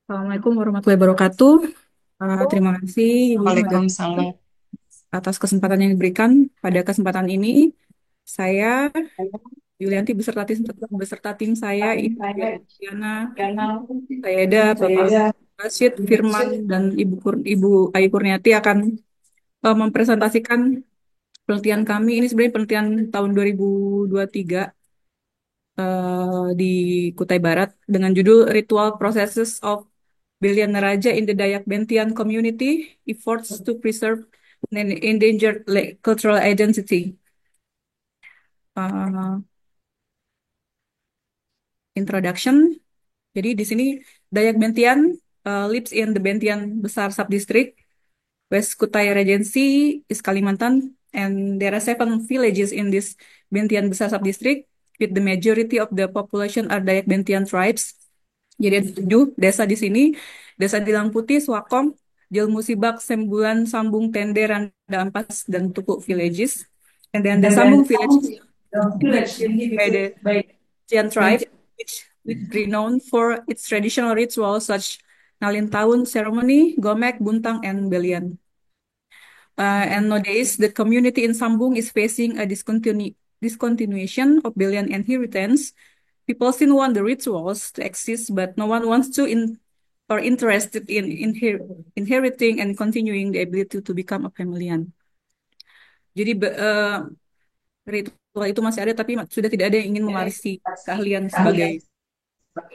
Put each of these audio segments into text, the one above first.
Assalamualaikum warahmatullahi wabarakatuh. Terima kasih Ibu Mada Waalaikumsalam. atas kesempatan yang diberikan. Pada kesempatan ini, saya Yulianti beserta tim saya, Ibu Diana, Sayeda, Bapak Rashid, Firman, dan Ibu Ayu Kurniati akan mempresentasikan penelitian kami. Ini sebenarnya penelitian tahun 2023 di Kutai Barat dengan judul Ritual Processes of Billion Raja in the Dayak Bentian Community Efforts to Preserve an Endangered Cultural Identity. Uh, Introduction. Jadi di sini Dayak Bentian lives in the Bentian Besar Subdistrict, West Kutai Regency is Kalimantan, and there are 7 villages in this Bentian Besar Subdistrict, with the majority of the population are Dayak Bentian tribes. Jadi ada 7 desa di sini, Desa Dilang Putih, Swakom, Jelmusibak, Sembulan, Sambung, Tende, Randa Ampas, dan Tukuk villages. And then the Sambung village inhabited by the Tian tribe, which renowned for its traditional rituals such Nalin Tahun ceremony, Gomek, Buntang, and Belian. And nowadays, the community in Sambung is facing a discontinuation of Belian inheritance. People still want the rituals to exist, but no one wants to or interested in inheriting and continuing the ability to become a Familian. Jadi ritual itu masih ada, tapi sudah tidak ada yang ingin mewarisi keahlian sebagai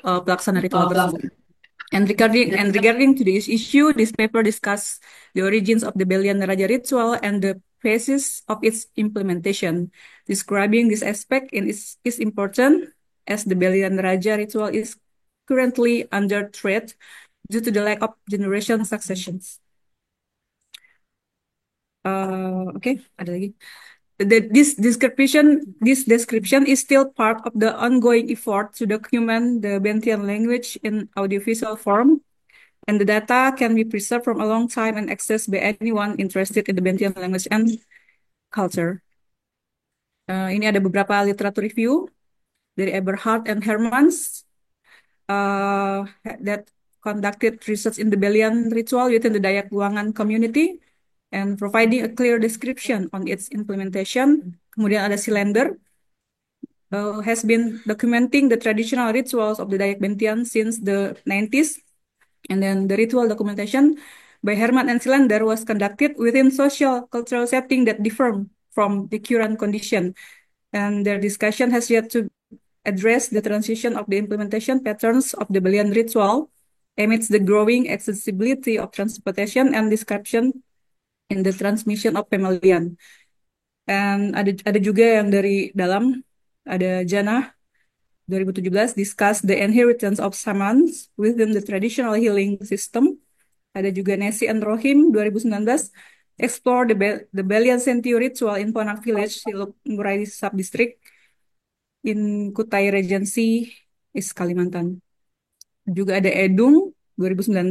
pelaksana ritual tersebut. And regarding to this issue, this paper discuss the origins of the Belian Raja ritual and the phases of its implementation. Describing this aspect is important as the Belian Raja ritual is currently under threat due to the lack of generation successions. Okay, ada lagi. This description is still part of the ongoing effort to document the Bentian language in audiovisual form, and the data can be preserved from a long time and accessed by anyone interested in the Bentian language and culture. Ini ada beberapa literatur review dari Eberhard and Hermans that conducted research in the Belian ritual within the Dayak Buangan community and providing a clear description on its implementation. Kemudian ada Silander has been documenting the traditional rituals of the Dayak Bentian since the 90s. And then the ritual documentation by Herman and Silander was conducted within social cultural setting that differ from the current condition. And their discussion has yet to address the transition of the implementation patterns of the Belian ritual amidst the growing accessibility of transportation and description in the transmission of Pemelian. And ada juga yang dari dalam, ada Jana 2017 discuss the inheritance of shamans within the traditional healing system. Ada juga Nesi and Rohim 2019 explore the Belian Sentio ritual in Ponak Village, Siluk Ngurai Subdistrict in Kutai Regency, is Kalimantan. Juga ada Edung 2019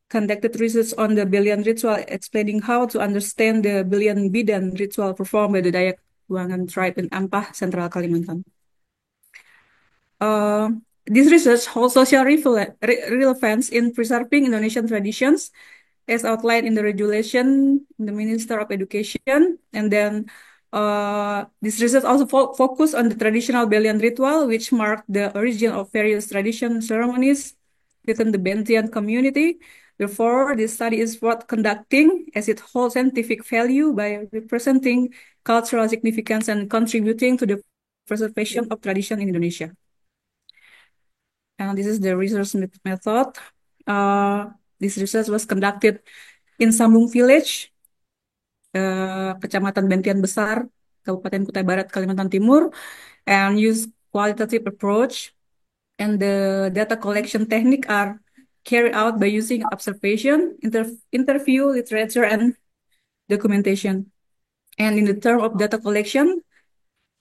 conducted research on the Belian ritual explaining how to understand the Belian Bidan ritual performed by the Dayak Buangan tribe in Ampah, Central Kalimantan. Uh, this research holds social relevance in preserving Indonesian traditions as outlined in the regulation in the Minister of Education. And then this research also focused on the traditional Belian ritual, which marked the origin of various tradition ceremonies within the Bentian community. Therefore, this study is worth conducting as it holds scientific value by representing cultural significance and contributing to the preservation of tradition in Indonesia. And this is the research method. This research was conducted in Sambung Village, Kecamatan Bentian Besar, Kabupaten Kutai Barat, Kalimantan Timur, and use qualitative approach. And the data collection technique are carried out by using observation, interview, literature, and documentation. And in the term of data collection,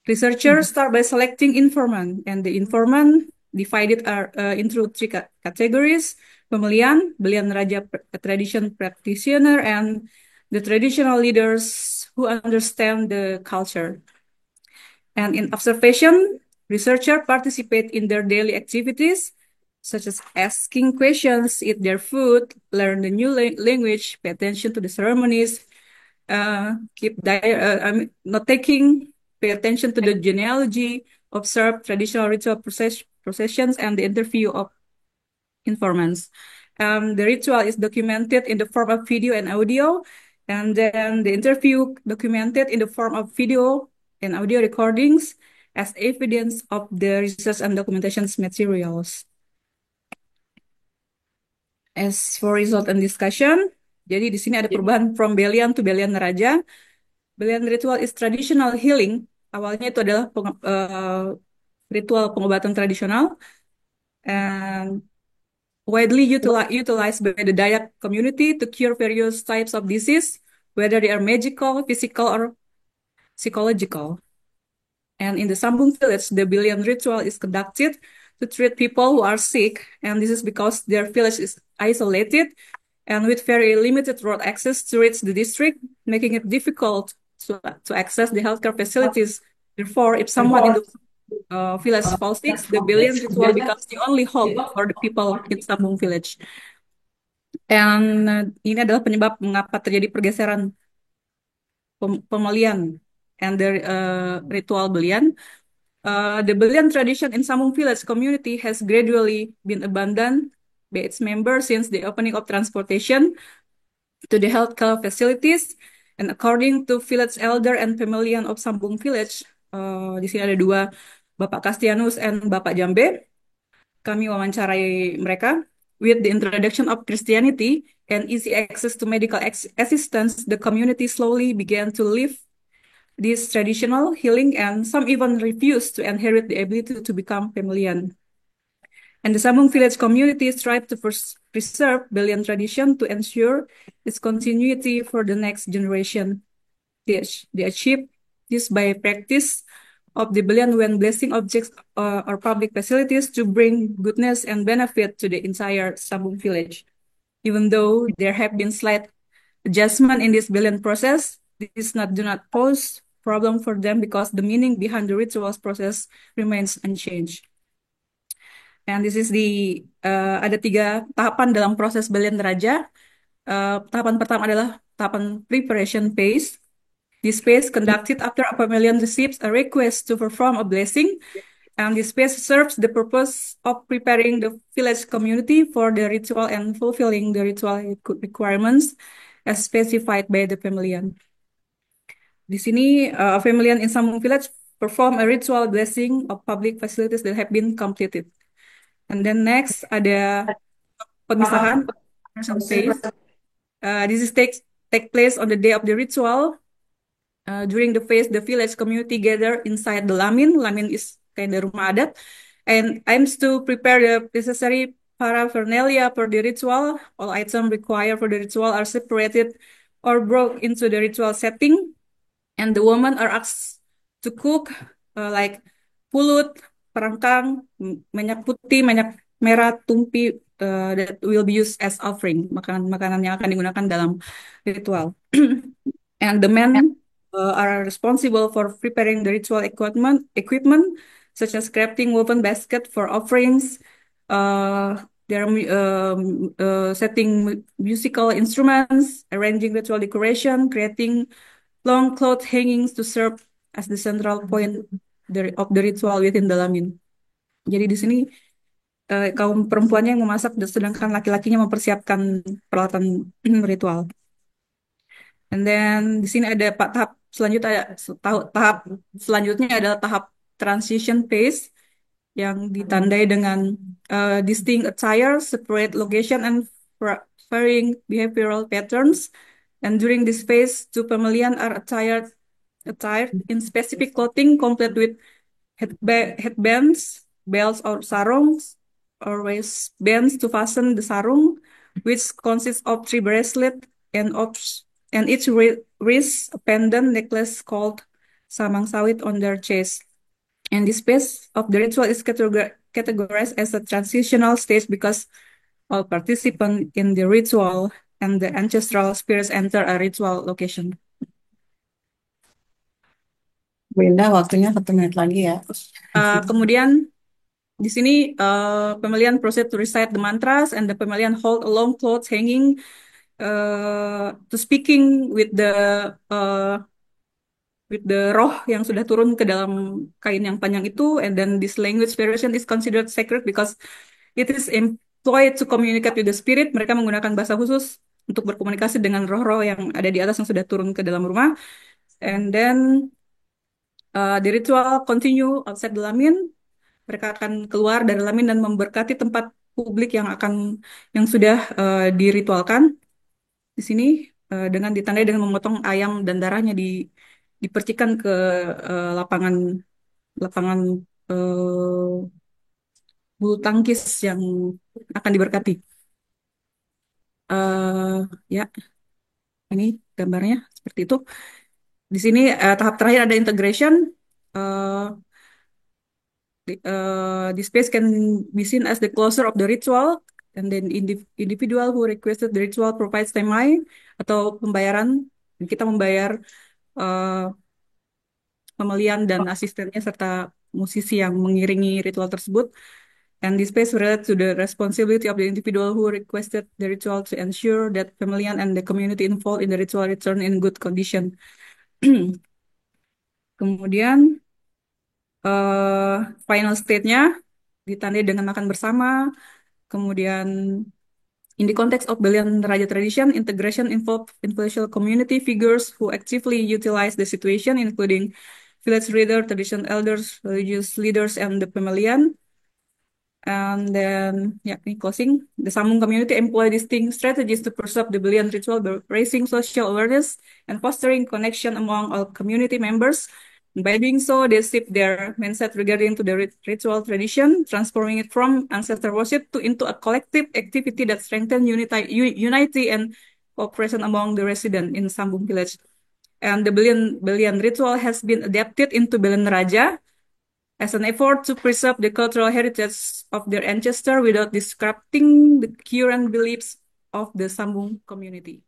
researchers start by selecting informant, and the informant divided into 3 categories: pemilihan, Belian Raja tradition practitioner, and the traditional leaders who understand the culture. And in observation, researchers participate in their daily activities such as asking questions, eat their food, learn the new language, pay attention to the ceremonies, not taking, pay attention to the genealogy, observe traditional ritual processions, and the interview of informants. The ritual is documented in the form of video and audio, and then the interview documented in the form of video and audio recordings as evidence of the research and documentation materials. As for result and discussion, jadi di sini ada perubahan from Belian to Belian Naraja. Belian ritual is traditional healing. Awalnya itu adalah ritual pengobatan tradisional and widely utilized by the Dayak community to cure various types of disease, whether they are magical, physical, or psychological. And in the Sambung village, the Belian ritual is conducted to treat people who are sick, and this is because their village is isolated and with very limited road access to reach the district, making it difficult to access the healthcare facilities. Therefore, if someone in the village falls sick, the Belian ritual becomes the only hope for the people in Sambung village. And ini adalah penyebab mengapa terjadi pergeseran pemelian and the ritual belian. The Belian tradition in Sambung village community has gradually been abandoned by its members since the opening of transportation to the healthcare facilities. And according to village elder and pemelian of Sambung village, di sini ada dua, Bapak Kastianus and Bapak Jambe. Kami wawancarai mereka. With the introduction of Christianity and easy access to medical assistance, the community slowly began to live this traditional healing, and some even refused to inherit the ability to become Pemelian. And the Sambung village community strive to preserve Belian tradition to ensure its continuity for the next generation. They achieve this by practice of the Belian when blessing objects or public facilities to bring goodness and benefit to the entire Sambung village. Even though there have been slight adjustment in this Belian process, this do not pose problem for them because the meaning behind the rituals process remains unchanged. And this is ada 3 tahapan dalam proses Belian Raja. Tahapan pertama adalah tahapan preparation phase. This phase conducted after a Pemelian receives a request to perform a blessing, and this phase serves the purpose of preparing the village community for the ritual and fulfilling the ritual requirements as specified by the Pemelian. Di sini, Pemelian in Sambung village perform a ritual blessing of public facilities that have been completed. And then next ada pemisahan person phase. This is take place on the day of the ritual. During the phase, the village community gather inside the lamin. Lamin is kind of rumah adat, and aims to prepare the necessary paraphernalia for the ritual. All items required for the ritual are separated or brought into the ritual setting, and the women are asked to cook like pulut, perangkang, minyak putih, minyak merah, tumpi that will be used as offering, makanan-makanan yang akan digunakan dalam ritual. And the men are responsible for preparing the ritual equipment such as crafting woven basket for offerings. They're setting musical instruments, arranging ritual decoration, creating long cloth hangings to serve as the central point of the ritual within the lamin. Jadi di sini kaum perempuannya yang memasak, sedangkan laki-lakinya mempersiapkan peralatan ritual. And then di sini ada tahap selanjutnya, tahap selanjutnya adalah tahap transition phase yang ditandai dengan distinct attire, separate location, and varying behavioral patterns. And during this phase, 2 Pemelian are attired in specific clothing, complete with headbands, belts or sarongs, or waistbands to fasten the sarung, which consists of 3 bracelets and each wrist a pendant necklace called samang sawit on their chest. And this phase of the ritual is categorized as a transitional stage because all participants in the ritual and the ancestral spirits enter a ritual location. Winda, waktunya 1 menit lagi ya. Kemudian Di sini pemilihan proceed to recite the mantras and the pemilihan hold a long cloth hanging to speaking uh, with the roh yang sudah turun ke dalam kain yang panjang itu, and then this language variation is considered sacred because it is employed to communicate with the spirit. Mereka menggunakan bahasa khusus untuk berkomunikasi dengan roh-roh yang ada di atas yang sudah turun ke dalam rumah. And then the ritual continue outside the lamin. Mereka akan keluar dari lamin dan memberkati tempat publik yang sudah diritualkan di sini dengan ditandai dengan memotong ayam dan darahnya dipercikan ke lapangan lapangan bulu tangkis yang akan diberkati. Ya, ini gambarnya seperti itu. Di sini tahap terakhir ada integration. Uh, the space can be seen as the closer of the ritual, and then individual who requested the ritual provides temai atau pembayaran. Dan kita membayar uh, pemelian dan asistennya serta musisi yang mengiringi ritual tersebut. And this space relates to the responsibility of the individual who requested the ritual to ensure that pemelian and the community involved in the ritual return in good condition. Kemudian final state-nya ditandai dengan makan bersama. Kemudian in the context of Belian Raja tradition, integration involved influential community figures who actively utilize the situation, including village leader, tradition elders, religious leaders, and the pemelian. And then, yeah, in closing, the Sambung community employ distinct strategies to preserve the Belian ritual by raising social awareness and fostering connection among all community members. By doing so, they shift their mindset regarding to the ritual tradition, transforming it from ancestor worship into a collective activity that strengthens unity and cooperation among the residents in Sambung village. And the Belian ritual has been adapted into Belian Raja as an effort to preserve the cultural heritage of their ancestor without disrupting the current beliefs of the Sambung community.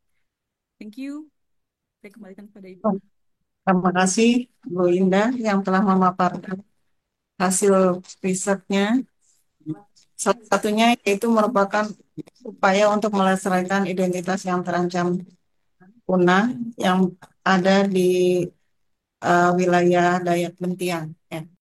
Thank you. Saya kembalikan kepada Ibu. Terima kasih Bu Indah yang telah memaparkan hasil risetnya. Salah satunya yaitu merupakan upaya untuk melestarikan identitas yang terancam punah yang ada di wilayah Dayak Bentiang. Ya.